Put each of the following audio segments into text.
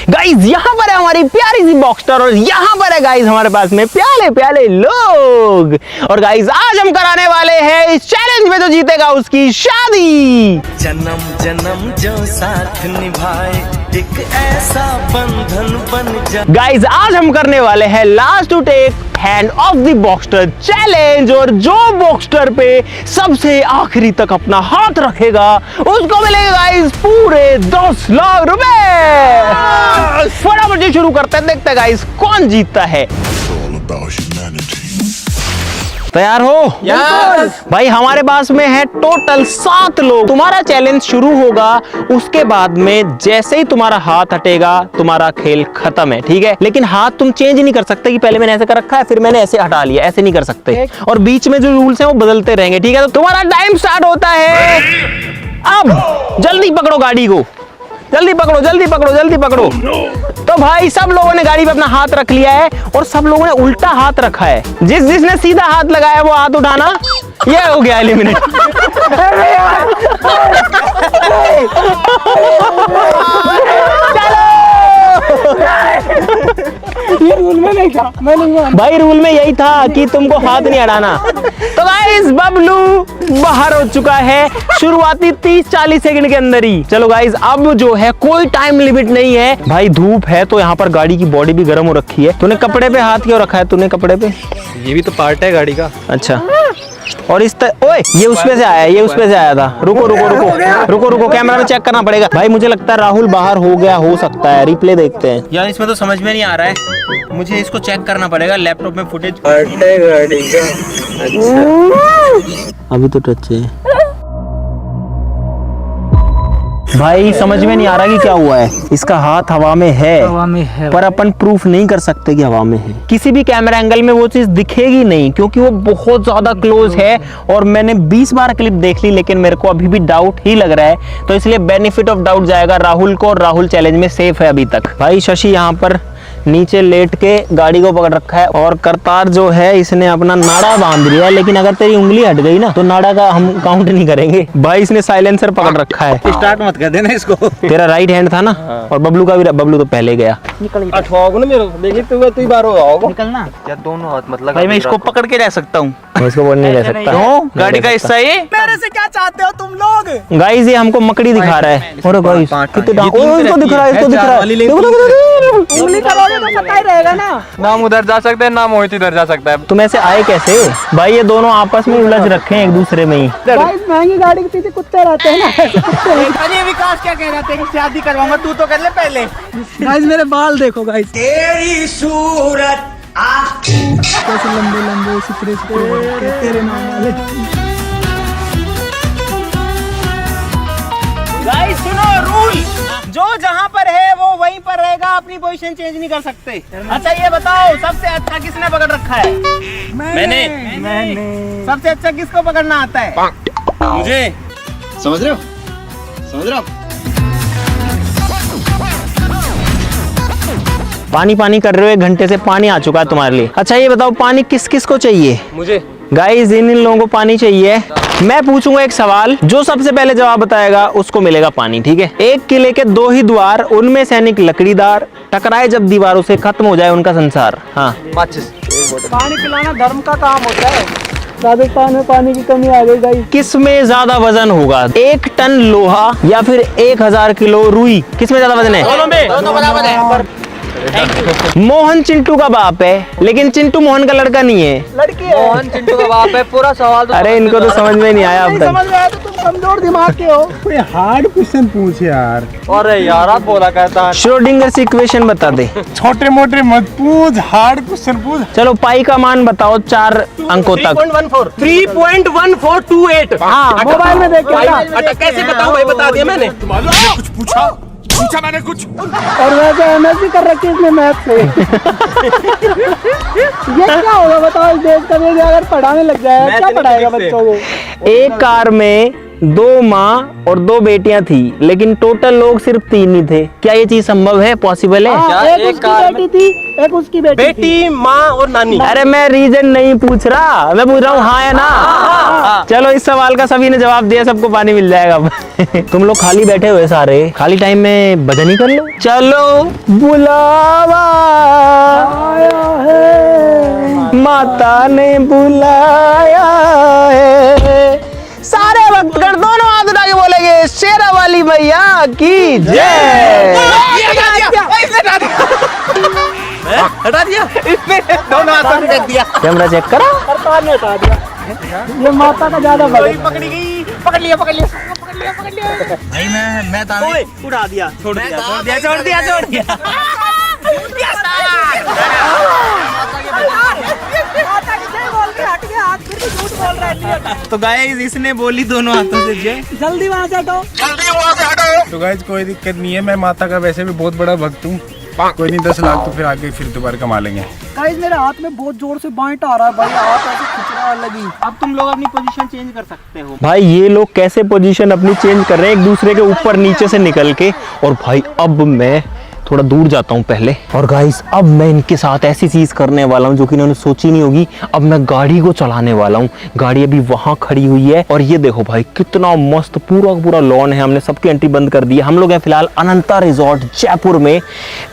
Guys यहाँ पर है हमारी प्यारी सी बॉक्सटर और यहाँ पर है गाइज हमारे पास में प्याले प्याले लोग। और गाइज आज हम कराने वाले हैं इस चैलेंज में जो जीतेगा उसकी शादी। जन्म जन्म जो साथ निभाए एक ऐसा बंधन बन जाए। गाइज आज हम करने वाले हैं last to take hand of the boxter challenge और जो बॉक्सटर पे सबसे आखिरी तक अपना हाथ रखेगा उसको मिलेगा गाइज पूरे 10 लाख रुपए। फटाफट शुरू करते हैं, देखते हैं गाइज कौन जीतता है। तैयार हो? यस। भाई हमारे पास में है टोटल 7 लोग। तुम्हारा चैलेंज शुरू होगा उसके बाद में जैसे ही तुम्हारा हाथ हटेगा तुम्हारा खेल खत्म है, ठीक है? लेकिन हाथ तुम चेंज नहीं कर सकते कि पहले मैंने ऐसे कर रखा है फिर मैंने ऐसे हटा लिया, ऐसे नहीं कर सकते। और बीच में जो रूल्स हैं वो बदलते रहेंगे, ठीक है? तो तुम्हारा टाइम स्टार्ट होता है अब। जल्दी पकड़ो गाड़ी को, जल्दी पकड़ो जल्दी पकड़ो जल्दी पकड़ो। तो भाई सब लोगों ने गाड़ी पे अपना हाथ रख लिया है और सब लोगों ने उल्टा हाथ रखा है। जिसने सीधा हाथ लगाया वो हाथ उठाना। ये हो गया एलिमिनेट। ये रूल में नहीं था, मैं नहीं मानता। भाई रूल में यही था कि तुमको हाथ नहीं अड़ाना। तो गाइस बबलू बाहर हो चुका है शुरुआती 30-40 सेकंड के अंदर ही। चलो गाइस अब जो है कोई टाइम लिमिट नहीं है। भाई धूप है तो यहाँ पर गाड़ी की बॉडी भी गर्म हो रखी है। तूने कपड़े पे हाथ क्यों रखा है? तूने कपड़े पे, ये भी तो पार्ट है गाड़ी का। अच्छा। और इस तरह ओए ये उस पे से आया, ये उस पे से आया था। रुको रुको रुको रुको रुको, कैमरा में चेक करना पड़ेगा। भाई मुझे लगता है राहुल बाहर हो गया, हो सकता है। रिप्ले देखते हैं। यार इसमें तो समझ में नहीं आ रहा है, मुझे इसको चेक करना पड़ेगा लैपटॉप में फुटेज। पार्ट है गाड़ी का। अच्छा अभी तो टच है। भाई समझ में नहीं आ रहा कि क्या हुआ है। इसका हाथ हवा में है, हवा में है पर अपन प्रूफ नहीं कर सकते कि हवा में है। किसी भी कैमरा एंगल में वो चीज दिखेगी नहीं क्योंकि वो बहुत ज्यादा क्लोज है। और मैंने 20 बार क्लिप देख ली लेकिन मेरे को अभी भी डाउट ही लग रहा है। तो इसलिए बेनिफिट ऑफ डाउट जाएगा राहुल को और राहुल चैलेंज में सेफ है अभी तक। भाई शशि यहाँ पर नीचे लेट के गाड़ी को पकड़ रखा है और करतार जो है इसने अपना नाड़ा बांध लिया है। लेकिन अगर तेरी उंगली हट गई ना तो नाड़ा का हम काउंट नहीं करेंगे। भाई इसने साइलेंसर पकड़ रखा है। स्टार्ट मत कर देना इसको। तेरा राइट हैंड था ना? और बबलू का भी, बबलू तो पहले गया। अठवाओगे ना मेरे को, देखिए तू ही बार हो आओगे। निकलना यार दोनों हाथ मतलब भाई, मैं इसको पकड़ के जा सकता हूँ। इसको बोल नहीं रह सकता। क्यों? गाड़ी का हिस्सा ये। मेरे से क्या चाहते हो तुम लोग? गाइस ये हमको मकड़ी दिखा रहा है। और गाइस कितने डांग, ओ इसको दिख रहा है, इसको दिख रहा है। देखो देखो देखो। उंगली करोगे तो पता ही रहेगा ना। नाम उधर जा सकता है, नाम मोहित इधर जा सकता है। तुम ऐसे आए कैसे? भाई ये दोनों आपस में उलझ रखे हैं एक दूसरे में ही। गाइस महंगी गाड़ी के पीछे कुत्ते रहते हैं ना। अरे विकास क्या कह रहा था कि शादी करवाऊंगा, तू तो कर ले पहले। गाइस मेरे बाल देखो गाइस, तेरी सूरत कैसे लंबे लंबे सिपरे सिपरे तेरे नाम वाले। गाइस सुनो रूल, जो जहाँ पर है वो वहीं पर रहेगा, अपनी पोजीशन चेंज नहीं कर सकते। अच्छा ये बताओ सबसे अच्छा किसने पकड़ रखा है? मैंने। सबसे अच्छा किसको पकड़ना आता है? मुझे। समझ रहे हो? समझ रहे हो? पानी पानी कर रहे हो, 1 घंटे से पानी आ चुका है तुम्हारे लिए। अच्छा ये बताओ पानी किस किस को चाहिए? मुझे। गाइस इन लोगों को पानी चाहिए। मैं पूछूंगा एक सवाल, जो सबसे पहले जवाब बताएगा उसको मिलेगा पानी, ठीक है? एक किले के 2 ही द्वार, उनमें सैनिक लकड़ीदार, टकराए जब दीवारों से खत्म हो जाए उनका संसार। हाँ पानी पिलाना धर्म का काम होता है। राजस्थान में पानी की कमी आ गई गाइस। किस में ज्यादा वजन होगा? 1 टन लोहा या फिर 1000 किलो रुई? किस में ज्यादा वजन है? दोनों बराबर है। मोहन चिंटू का बाप है लेकिन चिंटू मोहन का लड़का नहीं है। लड़की है। मोहन चिंटू का बाप है। पूरा सवाल तो अरे इनको तो समझ में नहीं आया अब तक। समझ में आया तो तुम कमजोर दिमाग के हो। कोई हार्ड क्वेश्चन पूछ यार। अरे यार आप बोला कहता है। श्रोडिंगर इक्वेशन बता दे। छोटे मोटे मत पूछ, हार्ड क्वेश्चन पूछ। चलो पाई का मान बताओ 4 अंकों तक। 3.1428। हाँ मोबाइल में देख के ना। कैसे बताऊं भाई, बता दिया मैंने। कुछ पूछा मैंने कुछ। और वैसे एमएससी कर रखी है इसने मैथ से। ये क्या होगा बताओ? इस देश का भी अगर पढ़ाने लग जाए क्या पढ़ाएगा बच्चों को? एक कार में 2 माँ और 2 बेटियां थी, लेकिन टोटल लोग सिर्फ 3 ही थे। क्या ये चीज संभव है, पॉसिबल है? हाँ, एक उसकी बेटी थी, एक उसकी बेटी थी। माँ और नानी। अरे मैं रीजन नहीं पूछ रहा, मैं पूछ रहा हूँ हाँ या ना। चलो इस सवाल का सभी ने जवाब दिया, सबको पानी मिल जाएगा अब। तुम लोग खाली बैठे हुए सारे, खाली टाइम में भजन ही कर लो। चलो बुलावा आया है, माता ने बुलाया है। सारे भक्तगण दोनों हाथ उठा के बोलेंगे शेरा वाली मैया की जय। हटा दिया इसने, दोनों हाथों से रख दिया। कैमरा चेक करा, सरकार ने हटा दिया। ये माता का ज्यादा बल। पकड़ी गई, पकड़ लिया पकड़ लिया भाई मैं ओए, उड़ा दिया, छोड़ दिया छोड़ दिया छोड़ दिया छोड़ दिया। तो गाइस इसने बोली दोनों हाथों से जय। जल्दी वहाँ से हटो। तो गाइस कोई दिक्कत नहीं है, मैं माता का वैसे भी बहुत बड़ा भक्त हूँ। कोई नहीं, 10 लाख तो फिर आगे फिर दोबारा कमा लेंगे। गाइस मेरे हाथ में बहुत जोर से बाइट आ रहा है भाई, हाथ ऐसे खिंच रहा है लगी। अब तुम लोग अपनी पोजीशन चेंज कर सकते हो। भाई ये लोग कैसे पोजीशन अपनी चेंज कर रहे हैं, एक दूसरे के ऊपर नीचे से निकल के। और भाई अब मैं थोड़ा दूर जाता हूँ पहले, और गाइस अब मैं इनके साथ ऐसी चीज करने वाला हूँ जो कि इन्होंने सोची नहीं होगी। अब मैं गाड़ी को चलाने वाला हूँ। गाड़ी अभी वहां खड़ी हुई है, और ये देखो भाई कितना मस्त पूरा पूरा लॉन है। हमने सबकी एंट्री बंद कर दी है। हम लोग हैं फिलहाल अनंता रिजॉर्ट जयपुर में।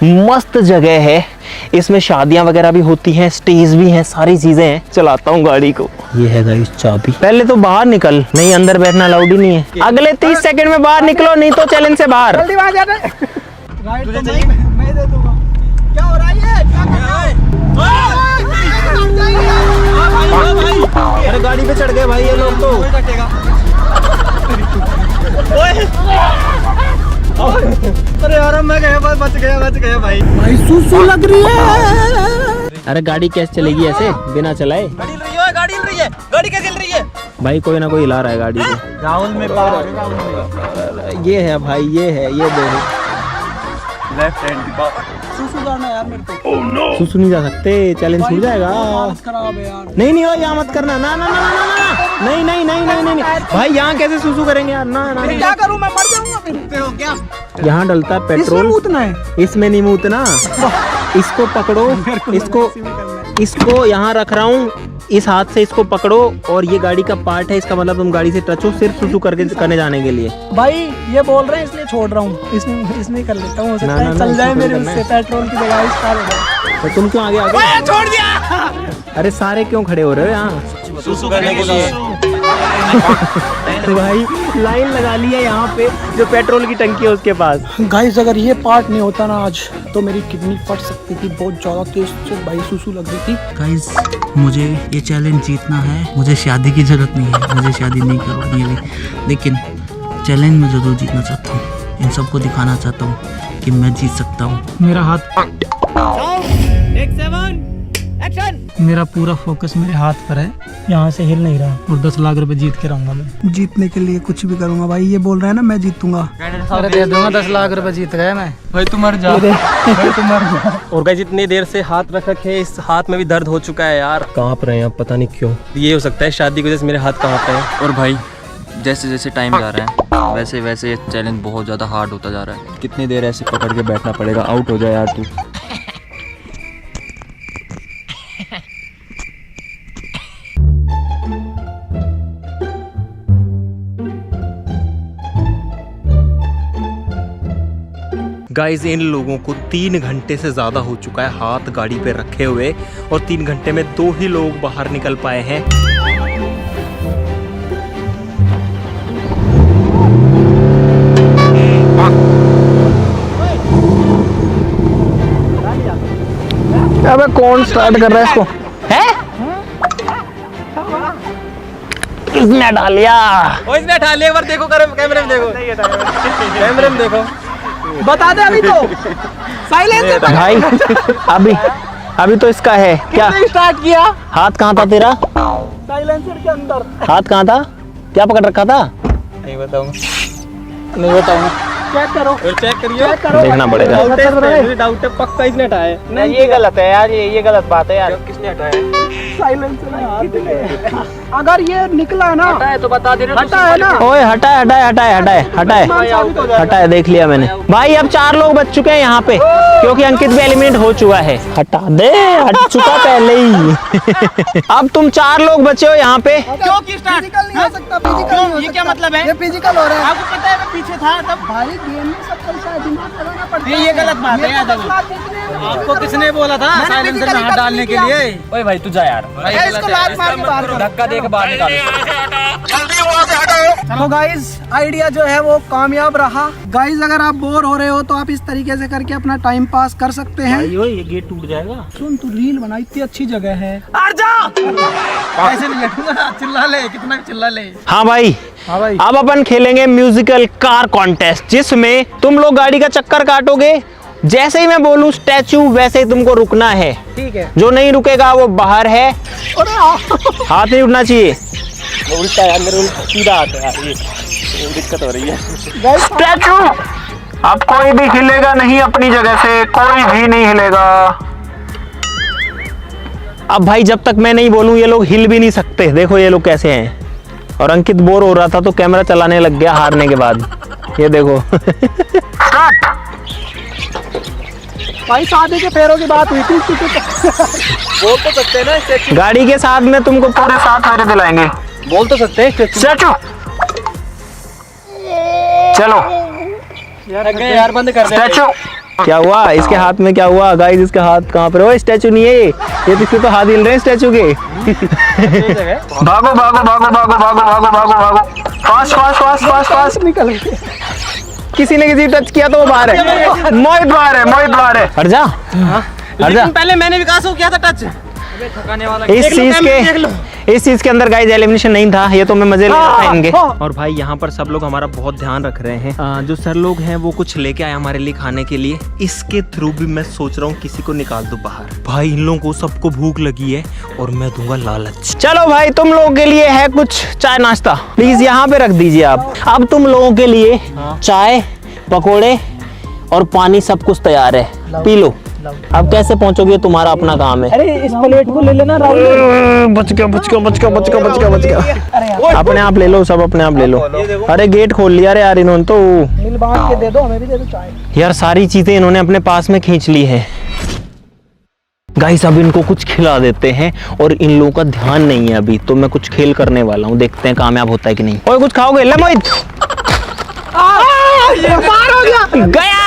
मस्त जगह है, इसमें शादियां वगैरह भी होती हैं, स्टेज भी है, सारी चीजें हैं। चलाता हूँ गाड़ी को। ये है गाइस चाबी। पहले तो बाहर निकल, नहीं अंदर बैठना अलाउड ही नहीं है। अगले 30 सेकंड में बाहर निकलो, नहीं तो चैलेंज से बाहर। जल्दी वहाँ जाते। राइट तो मैं दे दूंगा। क्या हो रहा है ये? क्या कर रहे हो? अरे गाड़ी पे चढ़ गए भाई ये लोग तो। अरे यार मैं गया, बच गया भाई। भाई सुसु लग रही है। अरे गाड़ी कैसे चलेगी ऐसे बिना चलाए? गाड़ी हिल रही है, गाड़ी हिल रही है, गाड़ी कैसे हिल रही है? भाई कोई ना कोई हिला रहा है गाड़ी को। राहुल में पार ये है भाई, ये है, ये देखो। लेफ्ट हैंड सुसु करना यार मेरे को। सुसु नहीं जा सकते, चैलेंज छूट जाएगा। हालत खराब है यार। नहीं हो, यहाँ मत करना। ना ना ना ना ना ना, नहीं भाई यहाँ कैसे सुसु करेंगे यार? ना ना क्या करूं मैं, मर जाऊंगा फिर। हो क्या? यहाँ डलता है इसमें पेट्रोल, मूतना है। इसमें नहीं मूतना। इसको पकड़ो, इसको यहाँ रख रहा हूँ, इस हाथ से इसको पकड़ो, और ये गाड़ी का पार्ट है। इसका मतलब तुम गाड़ी से टच हो सिर्फ सुसु करने जाने के लिए। भाई ये बोल रहे हैं इसलिए छोड़ रहा हूँ। इसमें कर लेता हूँ, हो सकता ना, है ना, चल ना, जाए इसमें मेरे करना उससे, पेट्रोल की जगह इस कार हो जाए। तो तुम क्यों आगे छोड़ दिया। अरे सारे क्यों खड़े हो रहे हो यहाँ? सुसु करने के लिए भाई लाइन लगा ली है यहाँ पे, जो पेट्रोल की टंकी है उसके पास। गाइस अगर ये पार्ट नहीं होता ना आज, तो मेरी किडनी फट सकती थी। बहुत ज्यादा तेज से भाई सुसु लग रही थी। गाइस मुझे ये चैलेंज जीतना है। मुझे शादी की जरूरत नहीं है, मुझे शादी नहीं करनी है, लेकिन चैलेंज में जरूर जीतना चाहता हूँ। इन सबको दिखाना चाहता हूँ कि मैं जीत सकता हूँ। मेरा हाथ, मेरा पूरा फोकस मेरे हाथ पर है, यहाँ से हिल नहीं रहा। और 10 लाख रुपए जीत के रहूंगा मैं। जीतने के लिए कुछ भी करूंगा भाई। ये बोल रहा है ना मैं जीतूंगा। अरे दे दूंगा, 10 लाख रुपए जीत गया मैं। भाई तुम मर जा, भाई तुम मर जा। और गाइस जितनी देर से हाथ रख रखे, इस हाथ में भी दर्द हो चुका है यार। कांप रहे हैं, पता नहीं क्यों। ये हो सकता है शादी की वजह से मेरे हाथ कांप रहे हैं। और भाई जैसे जैसे टाइम जा रहा है वैसे वैसे ये चैलेंज बहुत ज़्यादा हार्ड होता जा रहा है। कितनी देर ऐसे पकड़ के बैठना पड़ेगा? आउट हो जाए यार तू। गाइज इन लोगों को 3 घंटे से ज्यादा हो चुका है हाथ गाड़ी पे रखे हुए, और 3 घंटे में 2 ही लोग बाहर निकल पाए हैं। अबे कौन स्टार्ट कर रहा है इसको? है? किसने डालिया? इसने हटा लिया। एक बार देखो, कैमरे में देखो, कैमरे में देखो। बता दे अभी तो। साइलेंस भाई अभी तो इसका है क्या? स्टार्ट किया। हाथ कहाँ था तेरा? साइलेंसर के अंदर। हाथ कहाँ था? क्या पकड़ रखा था? नहीं बताऊंगा। चेक करो, चेक करिए, देखना पड़ेगा। मुझे डाउट है, पक्का इसने हटाया है। ये गलत है यार, ये गलत बात है यार। किसने हटाया? साइलेंसर में हाथ दिले। अगर ये निकला ना तो बता दे हटा है ना, ओए हटाए हटाए हटाए हटाए हटाए साबित हो जाएगा। हटाए, देख लिया मैंने भाई। अब 4 लोग बच चुके हैं यहाँ पे क्योंकि अंकित भी एलिमिनेट हो चुका है। हटा दे, हट चुका पहले ही। अब तुम 4 लोग बचे हो यहाँ पे। क्यों की स्टार्ट फिजिकल नहीं हो सकता, फिजिकल ये क्या मतलब है? ये फिजिकल हो रहा है। आपको पता है मैं पीछे था तब। भाई गेम में सब चलता है, दिमाग लगाना पड़ता है। ये गलत बात है याद रखो। आपको किसने बोला था साइलेंसर में हाथ डालने के लिए? ओए भाई तू जा यार, इसको लात मार के बाहर करो। धक्का दे के बाहर निकाल। तो गाइज आइडिया जो है वो कामयाब रहा। गाइज अगर आप बोर हो रहे हो तो आप इस तरीके से करके अपना टाइम पास कर सकते हैं। ये गेट टूट जाएगा। सुन, तू रील बना, इतनी अच्छी जगह है। ऐसे नहीं बैठूंगा, चिल्ला ले कितना भी चिल्ला ले। हाँ भाई, अब अपन खेलेंगे म्यूजिकल कार कॉन्टेस्ट, जिसमें तुम लोग गाड़ी का चक्कर काटोगे। जैसे ही मैं बोलूं स्टैचू, वैसे ही तुमको रुकना है। ठीक है। जो नहीं रुकेगा वो बाहर है। हाथ नहीं उठना चाहिए। उल्टा है, मेरे सीधा आता है यार, ये दिक्कत हो रही है। स्टैचू अब कोई भी हिलेगा नहीं अपनी जगह से, कोई भी नहीं हिलेगा। अब भाई जब तक मैं नहीं बोलूं ये लोग हिल भी नहीं सकते। देखो ये लोग कैसे हैं। और अंकित बोर हो रहा था तो कैमरा चलाने लग गया हारने के बाद। ये देखो। भाई शादी के फेरों की बात हुई थी। बोल तो सकते हैं ना, गाड़ी के साथ में तुमको पूरे 7 फेरे दिलाएंगे। बोल तो सकते हैं स्टैचू चलो यार, बंद कर दे। स्टैचू। क्या हुआ इसके हाथ में? क्या हुआ गाइस? इसका हाथ कहाँ पर? वो स्टैचू नहीं है ये इसके तो हाथ हिल रहे हैं स्टैचू के। भागो भागो भागो भागो भागो भागो भागो भागो, fast fast fast fast fast निकल। किसी ने किसी टच किया तो वो बाहर है। मोहित बाहर है, मोहित बाहर है। हट जा, हट जा। पहले मैंने विकास को किया था टच। इस चीज के अंदर गाइस एलिमिनेशन नहीं था। ये तो मैं मजे ले रहा था इनके। और भाई यहाँ पर सब लोग हमारा बहुत ध्यान रख रहे हैं। जो सर लोग हैं वो कुछ लेके आए हमारे लिए खाने के लिए। इसके थ्रू भी मैं सोच रहा हूँ किसी को निकाल दूं बाहर। भाई इन लोगों को सबको भूख लगी है और मैं दूंगा लालच। चलो भाई तुम लोगों के लिए है कुछ चाय नाश्ता, प्लीज यहाँ पे रख दीजिए आप। अब तुम लोगों के लिए चाय, पकोड़े और पानी सब कुछ तैयार है, पी लो। अब कैसे पहुंचोगे तुम्हारा अपना काम है। अरे इस प्लेट को ले लेना राहुल। बच गया बच गया बच गया बच गया बच गया बच गया। अपने आप ले लो, सब अपने आप ले लो। अरे गेट खोल लिया रे यार इन्होंने तो। मिल बांध के दे दो, हमें भी दे दो चाय। यार सारी चीजें इन्होंने अपने पास में खींच ली है। गाइस अब इनको कुछ खिला देते हैं और इन लोगों का ध्यान नहीं है अभी, तो मैं कुछ खेल करने वाला हूँ, देखते हैं कामयाब होता है कि नहीं। ओए कुछ खाओगे? ले मोहित। पार हो गया। गया।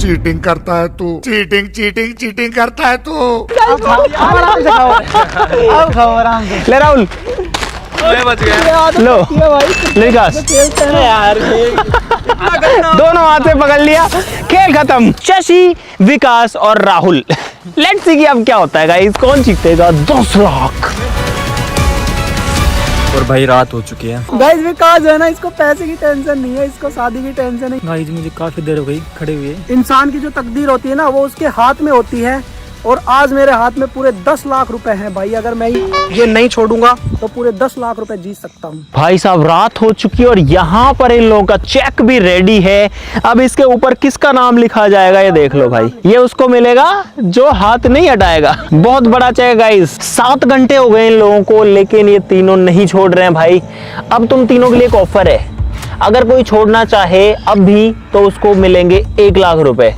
चीटिंग करता है तू, चीटिंग चीटिंग चीटिंग करता है तू। आराम से खाओ, अब खाओ आराम से। ले राहुल, बच गया। लो भाई विकास, खेलते हैं यार। दोनों हाथ से पकड़ लिया, खेल खत्म। शशि, विकास और राहुल। लेट्स सी कि अब क्या होता है गाइस, कौन जीतेगा 10 लाख। और भाई रात हो चुकी है। गाइस विकास है ना, इसको पैसे की टेंशन नहीं है, इसको शादी की टेंशन है। गाइस मुझे काफी देर हो गई खड़े हुए। इंसान की जो तकदीर होती है ना वो उसके हाथ में होती है। और आज मेरे हाथ में पूरे 10 लाख रुपए हैं भाई। अगर मैं ये नहीं छोड़ूंगा तो पूरे 10 लाख रुपए जीत सकता हूँ। भाई साहब रात हो चुकी है और यहाँ पर इन लोगों का चेक भी रेडी है। अब इसके ऊपर किसका नाम लिखा जाएगा ये देख लो भाई। ये उसको मिलेगा जो हाथ नहीं हटाएगा। बहुत बड़ा चेक गाइस। 7 घंटे हो गए इन लोगों को, लेकिन ये तीनों नहीं छोड़ रहे हैं भाई। अब तुम तीनों के लिए एक ऑफर है, अगर कोई छोड़ना चाहे अब भी तो उसको मिलेंगे 1 लाख रुपए।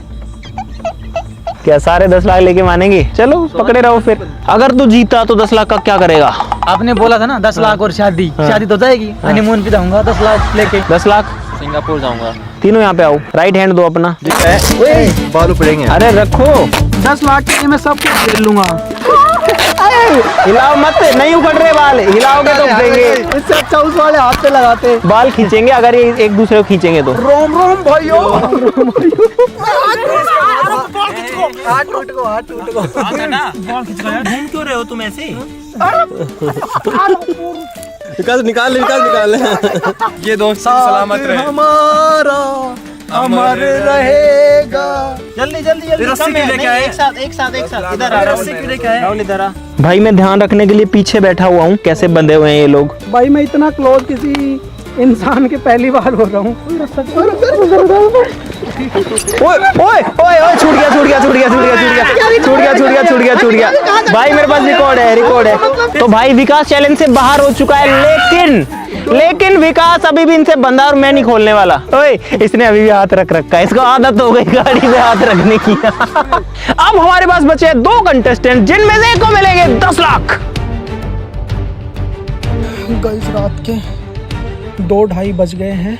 क्या सारे 10 लाख लेके मानेंगे? चलो पकड़े रहो फिर। अगर तू जीता तो 10 लाख का क्या करेगा? आपने बोला था ना 10 लाख और शादी। शादी तो जाएगी, हनीमून पे जाऊंगा 10 लाख लेके। 10 लाख सिंगापुर जाऊंगा। तीनों यहाँ पे आओ, राइट हैंड दो अपना। बालू पड़ेंगे। अरे रखो। 10 लाख के लिए मैं सब कुछ खेल लूंगा। हिलाओ मत, नहीं उखड़ रहे बाल, हिलाओगे तो उखड़ेंगे। इससे अच्छा उस वाले हाथ पे लगाते। बाल खींचेंगे अगर ये एक दूसरे को खींचेंगे तो। रोम रोम भाइयों। हाथ टूट गो, हाथ टूट गो। घूम क्यों रहे हो तुम ऐसे? विकास निकाल ले, विकास निकाल ले। ये दोस्त सलामत रहे। हमारा अमर रहेगा। जल्दी जल्दी जल्दी। रस्सी क्यों लेके आए? एक साथ इधर आ। रस्सी क्यों लेके आए? राहुल इधर आ। भाई मैं ध्यान रखने के लिए पीछे बैठा हुआ हूँ, कैसे बंधे हुए हैं ये लोग। भाई मैं इतना क्लोज किसी इंसान के पहली बार बोल रहा हूँ। ओए ओए ओए ओए छूट गया। भाई मेरे पास रिकॉर्ड है। तो भाई विकास चैलेंज से बाहर हो चुका है, लेकिन विकास अभी भी इनसे बंधा और मैं नहीं खोलने वाला। ओए इसने अभी भी हाथ रख रखा है, इसको आदत हो गई गाड़ी में हाथ रखने की। अब हमारे पास बचे हैं 2 कंटेस्टेंट जिनमें से एक को मिलेंगे 10 लाख। गाइस रात के 2-2:30 बज गए हैं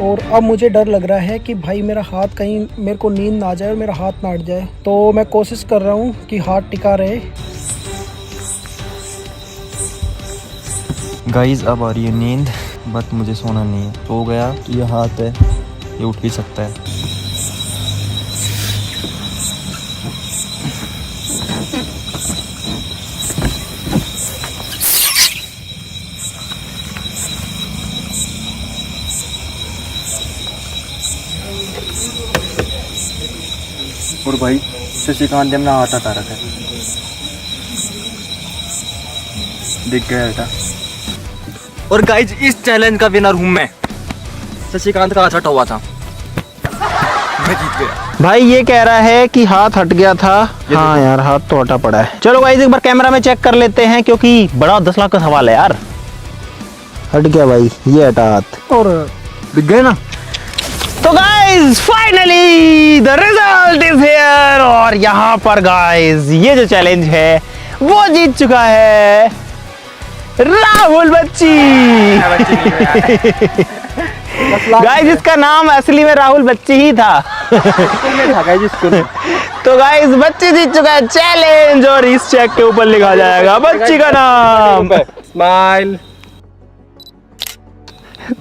और अब मुझे डर लग रहा है कि भाई मेरा हाथ कहीं मेरे को नींद ना आ जाए और मेरा हाथ ना अट जाए। तो मैं कोशिश कर रहा हूँ कि हाथ टिका रहे। गाइस अब आ रही है नींद, बट मुझे सोना नहीं है। सो गया तो ये हाथ है, ये उठ भी सकता है। और भाई शशिकांत ने अपना हाथ हटा रखा है, दिख गया बेटा। और गाइज इस चैलेंज का विनर हूं मैं। शशिकांत का हाथ हटा हुआ था, मैं जीत गया। भाई ये कह रहा है कि हाथ हट गया था। हाँ यार हाथ तो हटा पड़ा है। चलो गाइस एक बार कैमरा में चेक कर लेते हैं क्योंकि बड़ा 10 लाख का सवाल है यार। हट गया भाई, ये हटा हाथ और दिख गए ना। तो guys finally the result is here और यहाँ पर गाइस ये जो चैलेंज है वो जीत चुका है राहुल बच्ची। गाइस इसका नाम असली में राहुल बच्ची ही था। तो गाइस बच्ची जीत चुका है चैलेंज और इस चेक के ऊपर लिखा जाएगा बच्ची का नाम। स्माइल।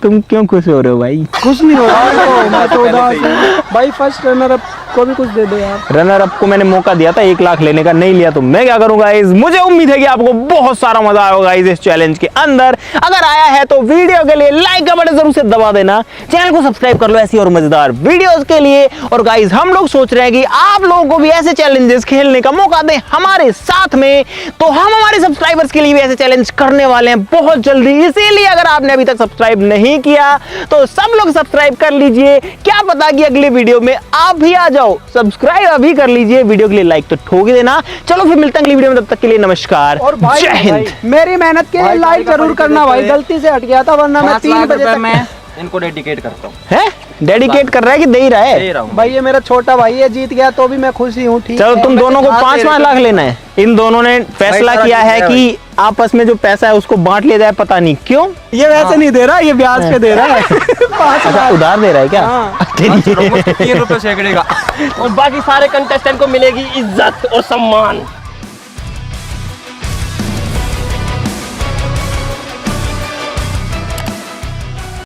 तुम क्यों खुश हो रहे हो भाई? कुछ नहीं हो रहा मैं तो उदास हूँ भाई। फर्स्ट रनर अप को भी कुछ दे दो यार। रनर अप को मैंने मौका दिया था 1 लाख लेने का, नहीं लिया तो मैं क्या करूंगा गाइस। मुझे उम्मीद है कि आपको बहुत सारा मजा आया होगा गाइस इस चैलेंज के अंदर। अगर आया है तो वीडियो के लिए लाइक का बटन जरूर से दबा देना, चैनल को सब्सक्राइब कर लो ऐसी और मजेदार वीडियोस के लिए। और गाइस हम लोग सोच रहे हैं कि आप लोगों को भी ऐसे चैलेंजेस खेलने का मौका दें हमारे साथ में, तो हम हमारे सब्सक्राइबर्स के लिए भी ऐसे चैलेंज करने वाले हैं बहुत जल्दी। इसीलिए अगर आपने अभी तक सब्सक्राइब नहीं किया तो सब लोग सब्सक्राइब कर लीजिए, क्या पता कि अगले वीडियो में आप भी आ जाओ। सब्सक्राइब अभी कर लीजिए, वीडियो के लिए लाइक तो ठोक ही देना। चलो फिर मिलते हैं अगली वीडियो में, तब तक के लिए नमस्कार और भाई, जय हिंद। मेरी मेहनत के लिए लाइक जरूर करना भाई, गलती से हट गया था वरना मैं 3 बजे तक मैं इनको डेडिकेट करता हूँ। है डेडिकेट कर रहा है कि दे ही रहा है? दे रहा हूँ भाई। ये मेरा छोटा भाई है, जीत गया तो भी मैं खुश ही हूँ। ठीक चलो है, तुम दोनों को 5-5 लाख लेना है। इन दोनों ने फैसला किया है कि आपस में जो पैसा है उसको बांट लिया जाए, पता नहीं क्यों। ये वैसे नहीं दे रहा, ये ब्याज पे दे रहा है। 5 अच्छा उधार दे रहा है क्या? हाँ। 3 रुपए सैकड़े का। और बाकी सारे कंटेस्टेंट को मिलेगी इज्जत और सम्मान।